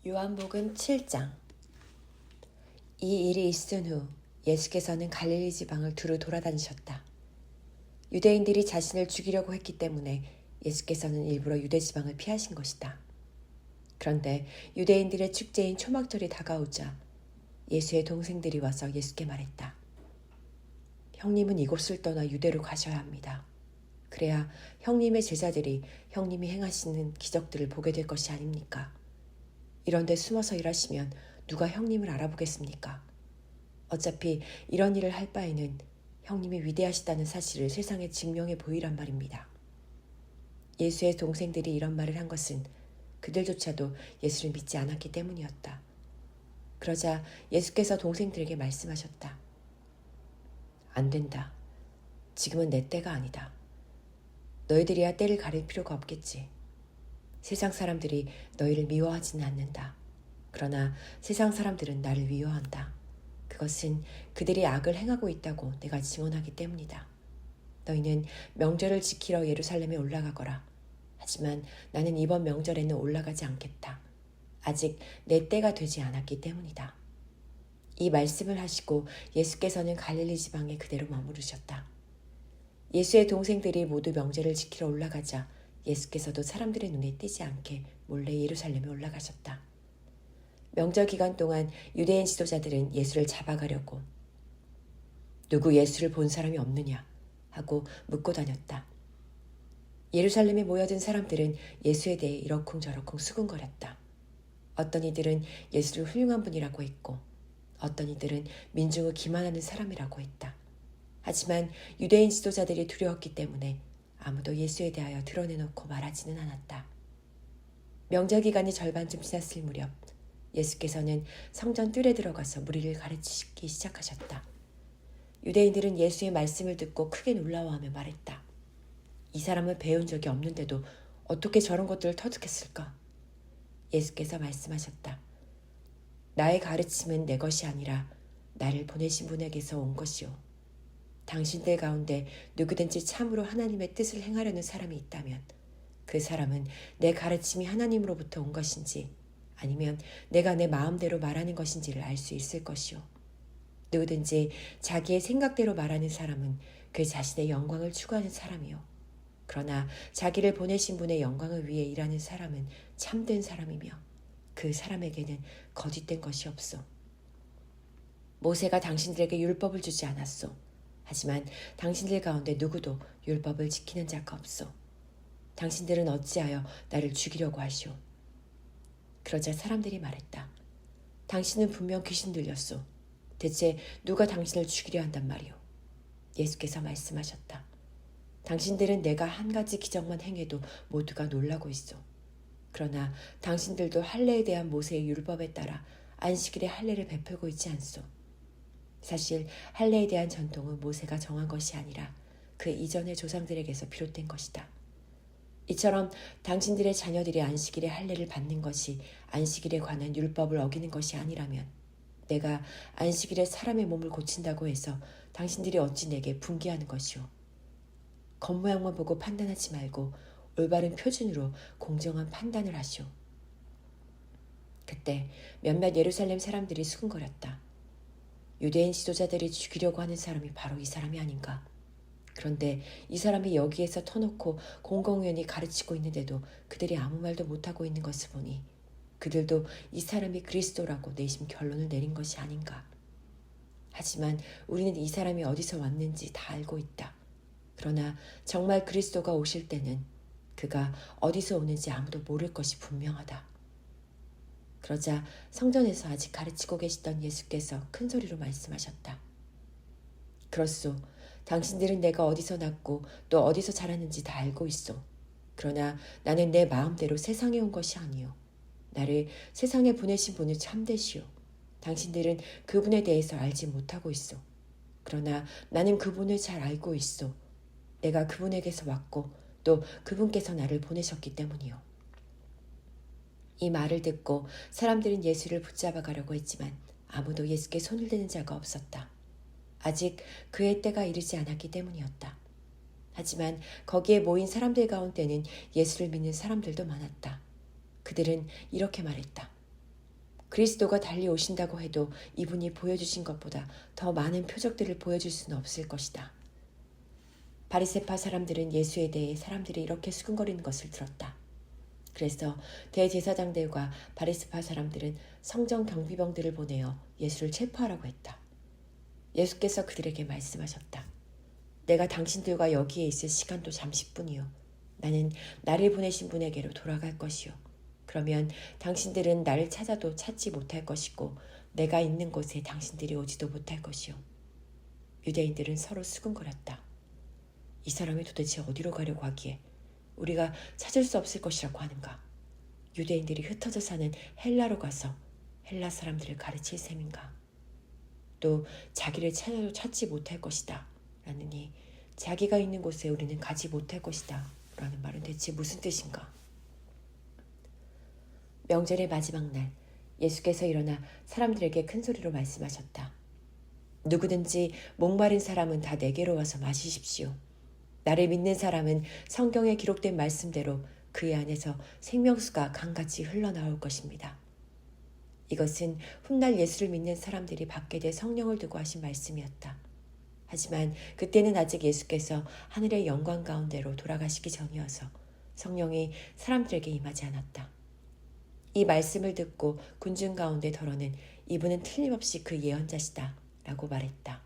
요한복음 7장. 이 일이 있은 후 예수께서는 갈릴리 지방을 두루 돌아다니셨다. 유대인들이 자신을 죽이려고 했기 때문에 예수께서는 일부러 유대 지방을 피하신 것이다. 그런데 유대인들의 축제인 초막절이 다가오자 예수의 동생들이 와서 예수께 말했다. 형님은 이곳을 떠나 유대로 가셔야 합니다. 그래야 형님의 제자들이 형님이 행하시는 기적들을 보게 될 것이 아닙니까? 이런데 숨어서 일하시면 누가 형님을 알아보겠습니까? 어차피 이런 일을 할 바에는 형님이 위대하시다는 사실을 세상에 증명해 보이란 말입니다. 예수의 동생들이 이런 말을 한 것은 그들조차도 예수를 믿지 않았기 때문이었다. 그러자 예수께서 동생들에게 말씀하셨다. 안 된다. 지금은 내 때가 아니다. 너희들이야 때를 가릴 필요가 없겠지. 세상 사람들이 너희를 미워하지는 않는다. 그러나 세상 사람들은 나를 미워한다. 그것은 그들이 악을 행하고 있다고 내가 증언하기 때문이다. 너희는 명절을 지키러 예루살렘에 올라가거라. 하지만 나는 이번 명절에는 올라가지 않겠다. 아직 내 때가 되지 않았기 때문이다. 이 말씀을 하시고 예수께서는 갈릴리 지방에 그대로 머무르셨다. 예수의 동생들이 모두 명절을 지키러 올라가자 예수께서도 사람들의 눈에 띄지 않게 몰래 예루살렘에 올라가셨다. 명절 기간 동안 유대인 지도자들은 예수를 잡아가려고 누구 예수를 본 사람이 없느냐 하고 묻고 다녔다. 예루살렘에 모여든 사람들은 예수에 대해 이러쿵저러쿵 수군거렸다. 어떤 이들은 예수를 훌륭한 분이라고 했고 어떤 이들은 민중을 기만하는 사람이라고 했다. 하지만 유대인 지도자들이 두려웠기 때문에 아무도 예수에 대하여 드러내놓고 말하지는 않았다. 명절 기간이 절반쯤 지났을 무렵 예수께서는 성전 뜰에 들어가서 무리를 가르치기 시작하셨다. 유대인들은 예수의 말씀을 듣고 크게 놀라워하며 말했다. 이 사람은 배운 적이 없는데도 어떻게 저런 것들을 터득했을까? 예수께서 말씀하셨다. 나의 가르침은 내 것이 아니라 나를 보내신 분에게서 온 것이요. 당신들 가운데 누구든지 참으로 하나님의 뜻을 행하려는 사람이 있다면 그 사람은 내 가르침이 하나님으로부터 온 것인지 아니면 내가 내 마음대로 말하는 것인지를 알 수 있을 것이요. 누구든지 자기의 생각대로 말하는 사람은 그 자신의 영광을 추구하는 사람이요. 그러나 자기를 보내신 분의 영광을 위해 일하는 사람은 참된 사람이며 그 사람에게는 거짓된 것이 없소. 모세가 당신들에게 율법을 주지 않았소. 하지만 당신들 가운데 누구도 율법을 지키는 자가 없소. 당신들은 어찌하여 나를 죽이려고 하시오. 그러자 사람들이 말했다. 당신은 분명 귀신 들렸소. 대체 누가 당신을 죽이려 한단 말이오. 예수께서 말씀하셨다. 당신들은 내가 한 가지 기적만 행해도 모두가 놀라고 있어. 그러나 당신들도 할례에 대한 모세의 율법에 따라 안식일에 할례를 베풀고 있지 않소. 사실 할례에 대한 전통은 모세가 정한 것이 아니라 그 이전의 조상들에게서 비롯된 것이다. 이처럼 당신들의 자녀들이 안식일에 할례를 받는 것이 안식일에 관한 율법을 어기는 것이 아니라면 내가 안식일에 사람의 몸을 고친다고 해서 당신들이 어찌 내게 분개하는 것이오. 겉모양만 보고 판단하지 말고 올바른 표준으로 공정한 판단을 하시오. 그때 몇몇 예루살렘 사람들이 수군거렸다. 유대인 지도자들이 죽이려고 하는 사람이 바로 이 사람이 아닌가. 그런데 이 사람이 여기에서 터놓고 공공연히 가르치고 있는데도 그들이 아무 말도 못하고 있는 것을 보니 그들도 이 사람이 그리스도라고 내심 결론을 내린 것이 아닌가. 하지만 우리는 이 사람이 어디서 왔는지 다 알고 있다. 그러나 정말 그리스도가 오실 때는 그가 어디서 오는지 아무도 모를 것이 분명하다. 그러자 성전에서 아직 가르치고 계시던 예수께서 큰 소리로 말씀하셨다. 그렇소. 당신들은 내가 어디서 났고 또 어디서 자랐는지 다 알고 있어. 그러나 나는 내 마음대로 세상에 온 것이 아니요. 나를 세상에 보내신 분은 참되시오. 당신들은 그분에 대해서 알지 못하고 있어. 그러나 나는 그분을 잘 알고 있어. 내가 그분에게서 왔고 또 그분께서 나를 보내셨기 때문이요. 이 말을 듣고 사람들은 예수를 붙잡아 가려고 했지만 아무도 예수께 손을 대는 자가 없었다. 아직 그의 때가 이르지 않았기 때문이었다. 하지만 거기에 모인 사람들 가운데는 예수를 믿는 사람들도 많았다. 그들은 이렇게 말했다. 그리스도가 달리 오신다고 해도 이분이 보여주신 것보다 더 많은 표적들을 보여줄 수는 없을 것이다. 바리새파 사람들은 예수에 대해 사람들이 이렇게 수근거리는 것을 들었다. 그래서 대제사장들과 바리새파 사람들은 성전 경비병들을 보내어 예수를 체포하라고 했다. 예수께서 그들에게 말씀하셨다. 내가 당신들과 여기에 있을 시간도 잠시뿐이요. 나는 나를 보내신 분에게로 돌아갈 것이요. 그러면 당신들은 나를 찾아도 찾지 못할 것이고 내가 있는 곳에 당신들이 오지도 못할 것이요. 유대인들은 서로 수근거렸다. 이 사람이 도대체 어디로 가려고 하기에 우리가 찾을 수 없을 것이라고 하는가. 유대인들이 흩어져 사는 헬라로 가서 헬라 사람들을 가르칠 셈인가. 또 자기를 찾아도 찾지 못할 것이다 라느니 자기가 있는 곳에 우리는 가지 못할 것이다 라는 말은 대체 무슨 뜻인가. 명절의 마지막 날 예수께서 일어나 사람들에게 큰 소리로 말씀하셨다. 누구든지 목마른 사람은 다 내게로 와서 마시십시오. 나를 믿는 사람은 성경에 기록된 말씀대로 그의 안에서 생명수가 강같이 흘러나올 것입니다. 이것은 훗날 예수를 믿는 사람들이 받게 될 성령을 두고 하신 말씀이었다. 하지만 그때는 아직 예수께서 하늘의 영광 가운데로 돌아가시기 전이어서 성령이 사람들에게 임하지 않았다. 이 말씀을 듣고 군중 가운데 더러는 이분은 틀림없이 그 예언자시다 라고 말했다.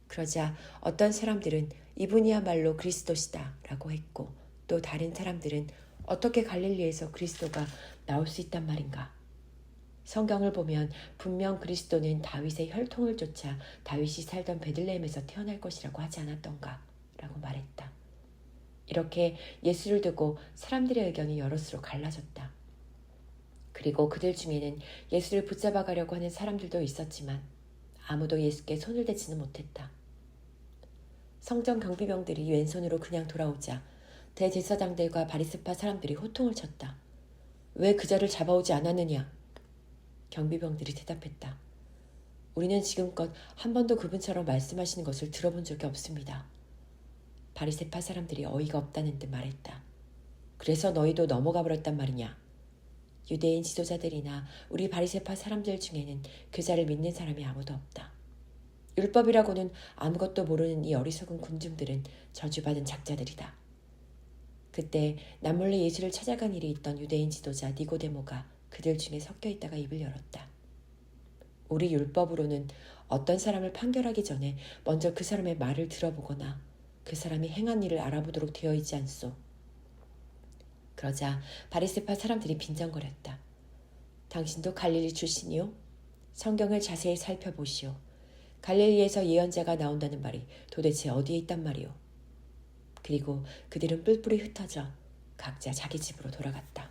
그러자 어떤 사람들은 이분이야말로 그리스도시다 라고 했고 또 다른 사람들은 어떻게 갈릴리에서 그리스도가 나올 수 있단 말인가. 성경을 보면 분명 그리스도는 다윗의 혈통을 쫓아 다윗이 살던 베들레헴에서 태어날 것이라고 하지 않았던가 라고 말했다. 이렇게 예수를 두고 사람들의 의견이 여럿으로 갈라졌다. 그리고 그들 중에는 예수를 붙잡아 가려고 하는 사람들도 있었지만 아무도 예수께 손을 대지는 못했다. 성전 경비병들이 왼손으로 그냥 돌아오자 대제사장들과 바리새파 사람들이 호통을 쳤다. 왜 그자를 잡아오지 않았느냐? 경비병들이 대답했다. 우리는 지금껏 한 번도 그분처럼 말씀하시는 것을 들어본 적이 없습니다. 바리새파 사람들이 어이가 없다는 듯 말했다. 그래서 너희도 넘어가 버렸단 말이냐? 유대인 지도자들이나 우리 바리새파 사람들 중에는 그자를 믿는 사람이 아무도 없다. 율법이라고는 아무것도 모르는 이 어리석은 군중들은 저주받은 작자들이다. 그때 남몰래 예수를 찾아간 일이 있던 유대인 지도자 니고데모가 그들 중에 섞여 있다가 입을 열었다. 우리 율법으로는 어떤 사람을 판결하기 전에 먼저 그 사람의 말을 들어보거나 그 사람이 행한 일을 알아보도록 되어 있지 않소. 그러자 바리새파 사람들이 빈정거렸다. 당신도 갈릴리 출신이요? 성경을 자세히 살펴보시오. 갈릴리에서 예언자가 나온다는 말이 도대체 어디에 있단 말이오. 그리고 그들은 뿔뿔이 흩어져 각자 자기 집으로 돌아갔다.